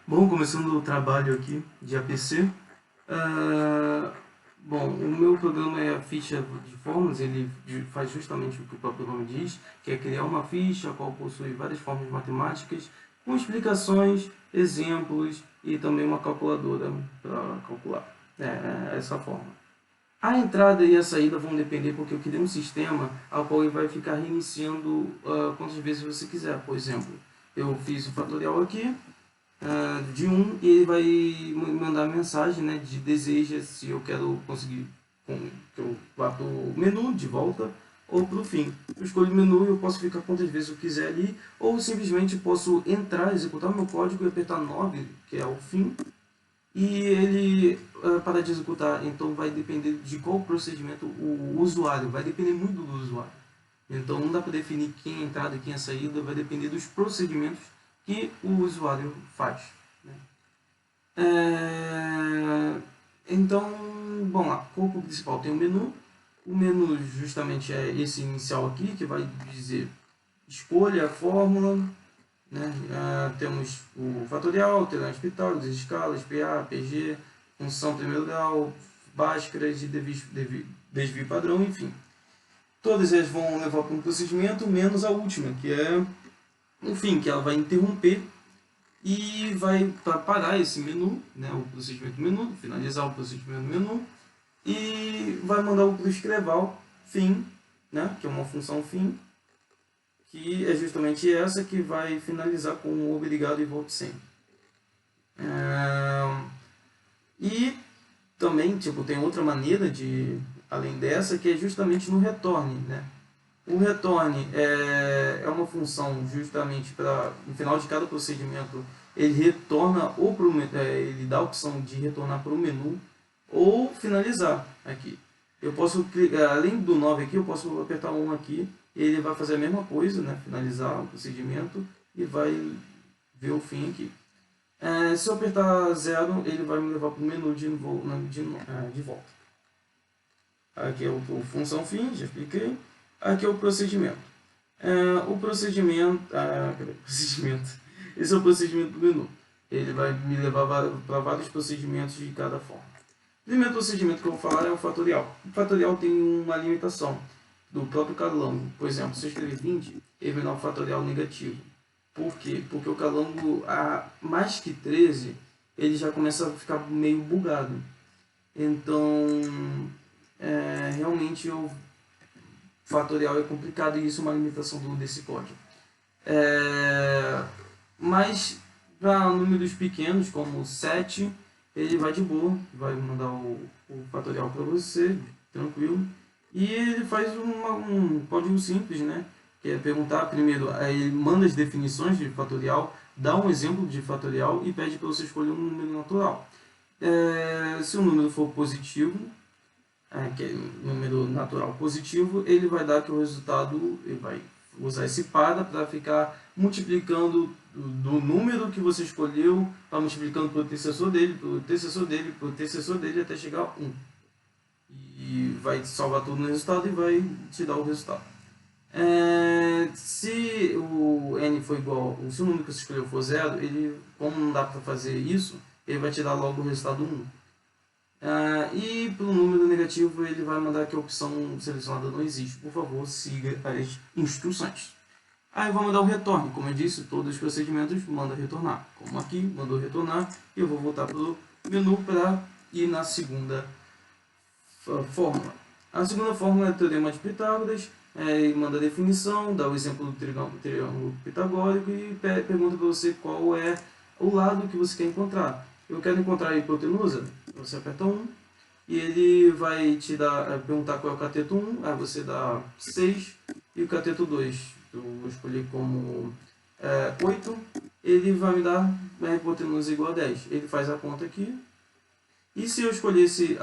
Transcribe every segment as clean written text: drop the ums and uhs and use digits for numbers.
Bom, começando o trabalho aqui de APC. Bom, o meu programa é a ficha de fórmulas, ele faz justamente o que o próprio nome diz, que é criar uma ficha, a qual possui várias fórmulas matemáticas, com explicações, exemplos e também uma calculadora para calcular essa fórmula. A entrada e a saída vão depender porque eu criei um sistema ao qual ele vai ficar reiniciando quantas vezes você quiser. Por exemplo, eu fiz o fatorial aqui, de um, e ele vai me mandar mensagem, né, de deseja se eu quero conseguir que eu vá para o menu de volta ou para o fim. Eu escolho o menu e eu posso ficar quantas vezes eu quiser ali, ou simplesmente posso entrar, executar o meu código e apertar 9, que é o fim, e ele parar de executar. Então vai depender de qual procedimento o usuário, vai depender muito do usuário. Então não dá para definir quem é entrada e quem é saída, vai depender dos procedimentos que o usuário faz. Né? Então, bom lá, corpo principal tem o menu. O menu justamente é esse inicial aqui, que vai dizer escolha a fórmula. Né? Temos o fatorial, teorema de Pitágoras, escalas, PA, PG, função primeiro grau, Bhaskara de desvio padrão, enfim. Todas elas vão levar para um procedimento, menos a última, que é o fim, que ela vai interromper e vai parar esse menu, né, o procedimento do menu, finalizar o procedimento do menu, e vai mandar para o escreval fim, né, que é uma função fim, que é justamente essa que vai finalizar com o obrigado e volte sempre. E também tem outra maneira de, além dessa, que é justamente no return, né? O return é uma função justamente para, no final de cada procedimento, ele retorna ou ele dá a opção de retornar para o menu ou finalizar aqui. Eu posso, além do 9 aqui, eu posso apertar 1 aqui e ele vai fazer a mesma coisa, né? Finalizar o procedimento e vai ver o fim aqui. Se eu apertar 0, ele vai me levar para o menu de volta. Aqui é o função fim, já expliquei. Aqui é o procedimento. O procedimento, esse é o procedimento do menu. Ele vai me levar para vários procedimentos de cada forma. O primeiro procedimento que eu vou falar é o fatorial. O fatorial tem uma limitação do próprio calango. Por exemplo, se eu escrever 20, ele vai dar um fatorial negativo. Por quê? Porque o calango, a mais que 13, ele já começa a ficar meio bugado. Então, realmente o fatorial é complicado e isso é uma limitação desse código. Mas para números pequenos, como 7, ele vai de boa, vai mandar o fatorial para você, tranquilo. E ele faz um código simples, né? Que é perguntar primeiro, ele manda as definições de fatorial, dá um exemplo de fatorial e pede para você escolher um número natural. Se o número for positivo, que é um número natural positivo, ele vai dar que o resultado, ele vai usar esse para ficar multiplicando do número que você escolheu, para multiplicando para o antecessor dele, para o antecessor dele, para o antecessor dele, até chegar a 1. E vai salvar tudo no resultado e vai te dar o resultado. Se o n for igual, se o número que você escolheu for 0, ele, como não dá para fazer isso, ele vai te dar logo o resultado 1. E para o número negativo ele vai mandar que a opção selecionada não existe. Por favor, siga as instruções. Aí eu vou mandar o retorno. Como eu disse, todos os procedimentos mandam retornar. Como aqui, mandou retornar. E eu vou voltar para o menu para ir na segunda fórmula. A segunda fórmula é o teorema de Pitágoras. Ele manda a definição, dá o exemplo do triângulo pitagórico e pergunta para você qual é o lado que você quer encontrar. Eu quero encontrar a hipotenusa, você aperta 1 e ele vai te perguntar qual é o cateto 1, aí você dá 6 e o cateto 2, eu vou escolher como 8, ele vai me dar a hipotenusa igual a 10. Ele faz a conta aqui. E se eu escolhesse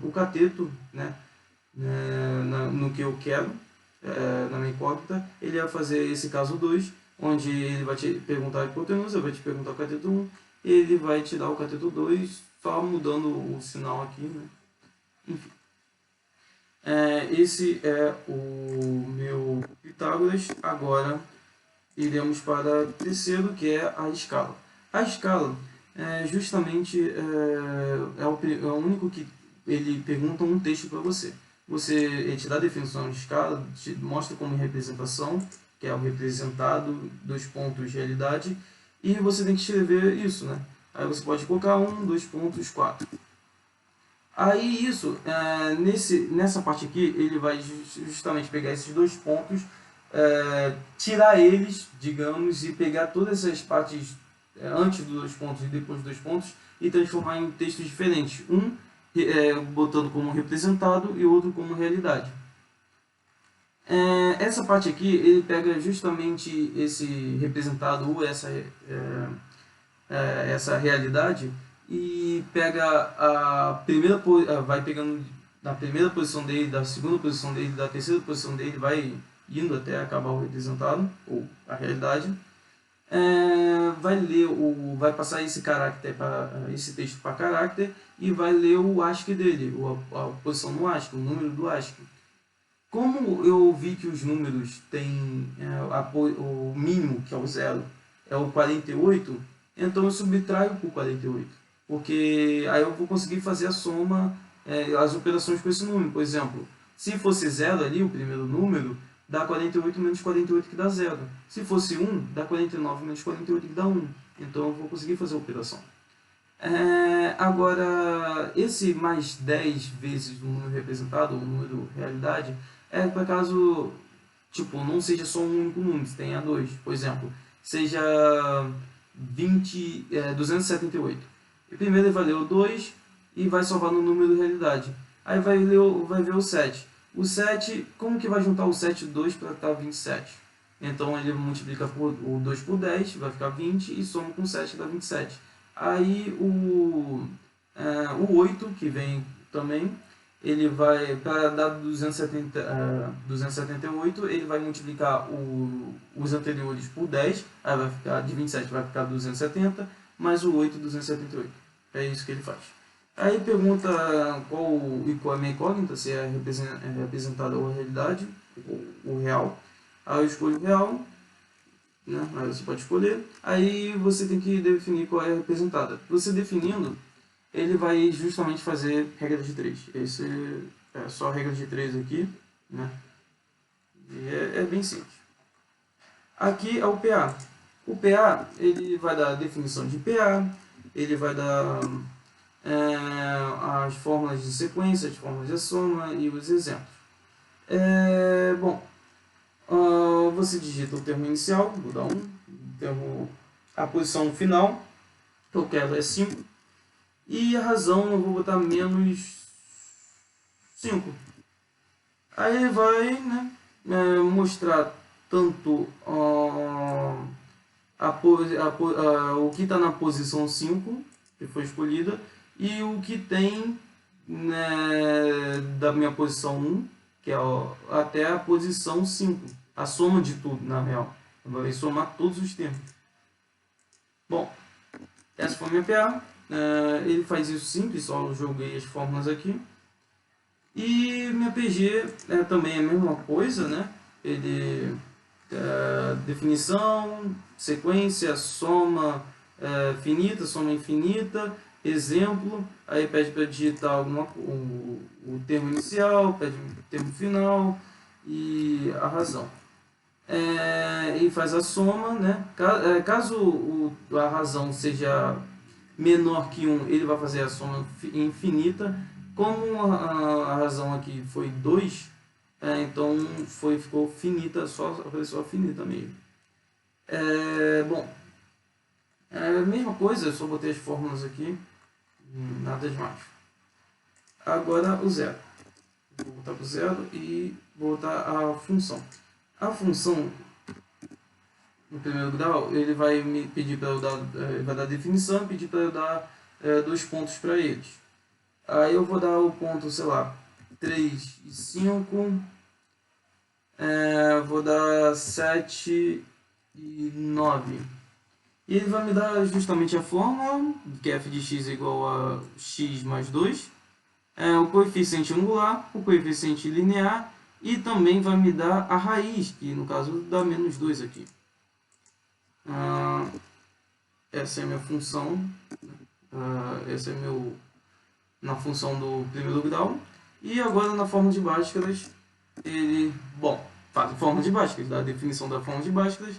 o cateto, né, no que eu quero, na minha incógnita, ele vai fazer esse caso 2, onde ele vai te perguntar a hipotenusa, vai te perguntar o cateto 1, e ele vai te dar o cateto 2, só mudando o sinal aqui, né? Enfim. Esse é o meu Pitágoras. Agora iremos para o terceiro, que é a escala. A escala justamente é o único que ele pergunta um texto para você. Ele te dá a definição de escala, te mostra como representação, que é o representado, 2 pontos, realidade, e você tem que escrever isso, né? Aí você pode colocar 1, 2 pontos, 4. Aí isso, nessa parte aqui, ele vai justamente pegar esses 2 pontos, tirar eles, digamos, e pegar todas essas partes antes dos 2 pontos e depois dos 2 pontos e transformar em textos diferentes. Um botando como representado e outro como realidade. Essa parte aqui, ele pega justamente esse representado ou essa realidade e pega a primeira, vai pegando na primeira posição dele, da segunda posição dele, da terceira posição dele, vai indo até acabar o representado ou a realidade. Vai passar esse caráter esse texto para caráter e vai ler o ASCII dele, a posição no ASCII, o número do ASCII. Como eu vi que os números têm o mínimo, que é o 0, é o 48, então eu subtraio por 48, porque aí eu vou conseguir fazer a soma, as operações com esse número. Por exemplo, se fosse 0 ali, o primeiro número, dá 48 menos 48 que dá 0. Se fosse 1, dá 49 menos 48 que dá 1. Então eu vou conseguir fazer a operação. Agora, esse mais 10 vezes o número representado, o número realidade, para caso tipo, não seja só um único número, se tenha 2. Por exemplo, seja 278. E primeiro ele vai ler o 2 e vai salvar no número realidade. Aí vai ver o 7. O 7, como que vai juntar o 7 e o 2 para dar 27? Então ele multiplica o 2 por 10, vai ficar 20, e soma com 7, dá 27. Aí o 8, que vem também, ele vai, para dar 278, ele vai multiplicar os anteriores por 10, aí vai ficar, de 27 vai ficar 270, mais o 8, 278. É isso que ele faz. Aí pergunta qual é a minha incógnita, se é representada ou a realidade, o real. Aí eu escolho o real, né? Aí você pode escolher. Aí você tem que definir qual é a representada. Você definindo, ele vai justamente fazer regra de 3. Esse é só a regra de 3 aqui, né? E é bem simples. Aqui é o PA. O PA, ele vai dar a definição de PA, ele vai dar as fórmulas de sequência, as fórmulas de soma e os exemplos. Bom, você digita o termo inicial, vou dar 1, a posição final, que eu quero é 5, e a razão eu vou botar menos 5. Aí ele vai, né, mostrar tanto o que está na posição 5, que foi escolhida, e o que tem, né, da minha posição 1, que é até a posição 5. A soma de tudo, na real. Vai somar todos os termos. Bom, essa foi a minha PA. Ele faz isso simples, só joguei as fórmulas aqui. E minha PG também é a mesma coisa, né? Ele definição, sequência, soma finita, soma infinita, exemplo, aí pede para digitar o termo inicial, pede o termo final e a razão. E faz a soma, né? Caso a razão seja menor que 1, ele vai fazer a soma infinita. Como a razão aqui foi 2, então ficou finita, apareceu a finita mesmo. Bom, a mesma coisa, eu só botei as fórmulas aqui, nada demais. Agora o zero. Vou botar para o zero e vou botar a função. A função, no primeiro grau, ele vai me pedir para eu dar, vai dar definição e pedir para eu dar 2 pontos para eles. Aí eu vou dar o ponto, sei lá, 3 e 5, vou dar 7 e 9. E ele vai me dar justamente a fórmula, que f de x é igual a x mais 2, o coeficiente angular, o coeficiente linear, e também vai me dar a raiz, que no caso dá menos 2 aqui. essa é a minha função, essa é na função do primeiro grau. E agora na forma de Bhaskaras, ele, bom, faz a forma de Bhaskaras, dá a definição da forma de Bhaskaras,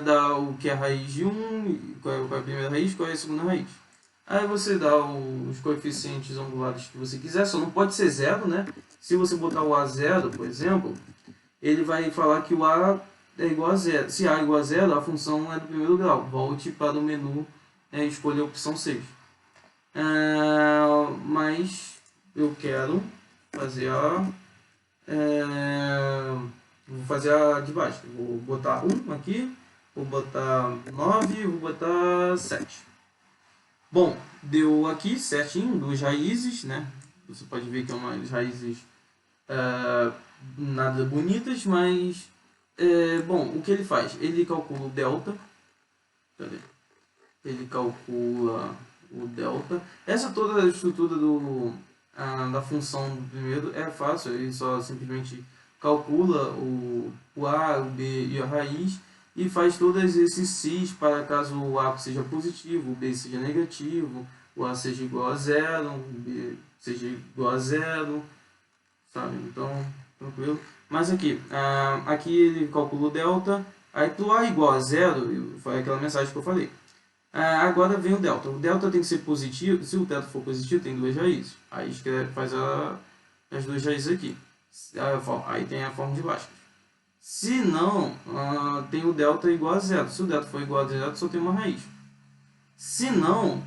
dá o que é a raiz de 1, qual é a primeira raiz, qual é a segunda raiz. Aí você dá os coeficientes angulares que você quiser, só não pode ser zero, né? Se você botar o A zero, por exemplo, ele vai falar que o A é igual a zero. Se A é igual a zero, a função é do primeiro grau. Volte para o menu e escolha a opção 6. Mas eu quero fazer vou fazer a de baixo. Vou botar 1 aqui, vou botar 9 e vou botar 7. Bom, deu aqui certinho, duas raízes, né? Você pode ver que é umas raízes nada bonitas, mas bom, o que ele faz? Ele calcula o delta. Cadê? Ele calcula o delta. Essa toda a estrutura da função do primeiro é fácil, ele só simplesmente calcula o A, o B e a raiz e faz todos esses Cs para caso o A seja positivo, o B seja negativo, o A seja igual a zero, o B seja igual a zero, sabe? Então, tranquilo. Mas aqui ele calcula o delta, aí para o A igual a zero, foi aquela mensagem que eu falei. Agora vem o delta. O delta tem que ser positivo. Se o delta for positivo, tem duas raízes. Aí faz as duas raízes aqui. Aí tem a forma de Bhaskara. Se não, tem o delta igual a zero. Se o delta for igual a zero, só tem uma raiz. Se não,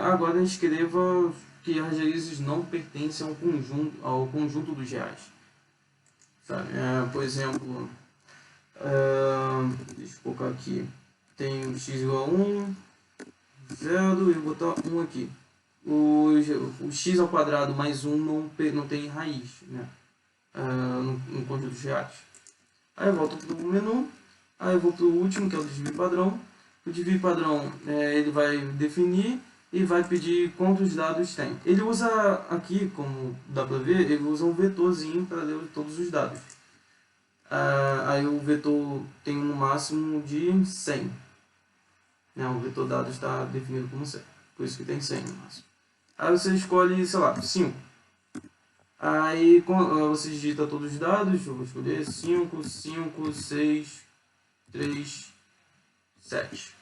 agora escreva que as raízes não pertencem ao conjunto dos reais. Sabe? Por exemplo, deixa eu colocar aqui. Tem x igual a 1, 0 e vou botar 1 aqui. O x ao quadrado mais 1 não tem raiz, né? No conjunto dos reais. Aí eu volto para o menu, aí eu vou para o último, que é o desvio padrão. O desvio padrão ele vai definir e vai pedir quantos dados tem. Ele usa aqui, como dá para ver, ele usa um vetorzinho para ler todos os dados. Aí o vetor tem no máximo de 100. O vetor dados está definido como 100, por isso que tem 100 no máximo. Aí você escolhe, sei lá, 5. Aí você digita todos os dados, eu vou escolher 5, 5, 6, 3, 7.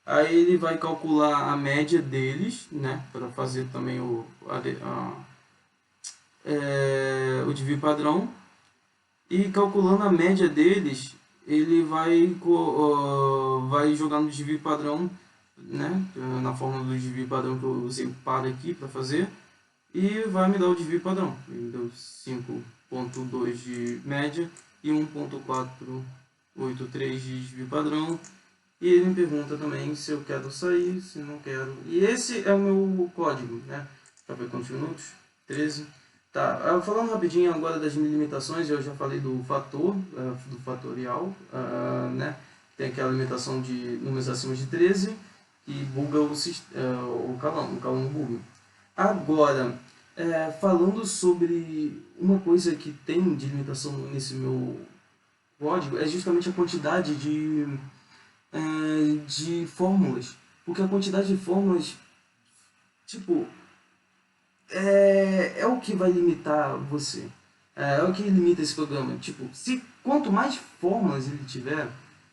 Aí ele vai calcular a média deles, né, para fazer também o desvio padrão. E calculando a média deles, ele vai jogar no desvio padrão, né, na fórmula do desvio padrão que eu usei o par aqui para fazer, e vai me dar o desvio padrão. Ele deu 5.2 de média e 1.483 de desvio padrão. E ele me pergunta também se eu quero sair, se não quero. E esse é o meu código, né? Já foi quantos minutos? 13. Tá, falando rapidinho agora das limitações, eu já falei do fator, do fatorial, né? Tem aquela limitação de números acima de 13 que buga o calão buga. Agora, falando sobre uma coisa que tem de limitação nesse meu código, é justamente a quantidade de fórmulas. Porque a quantidade de fórmulas, tipo, é o que vai limitar você. É o que limita esse programa. Tipo, quanto mais fórmulas ele tiver,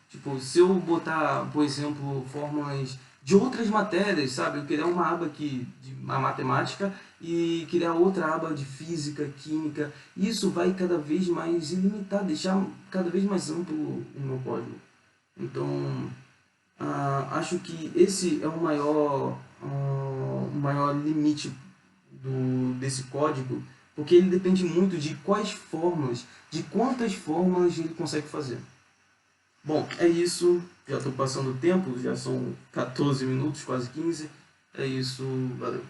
tipo, se eu botar, por exemplo, fórmulas de outras matérias, sabe? Eu criar uma aba aqui de matemática e criar outra aba de física, química, isso vai cada vez mais limitar, deixar cada vez mais amplo o meu código. Então, acho que esse é o maior limite desse código, porque ele depende muito de quais fórmulas, de quantas fórmulas ele consegue fazer. Bom, é isso. Já estou passando o tempo, já são 14 minutos, quase 15. É isso, valeu.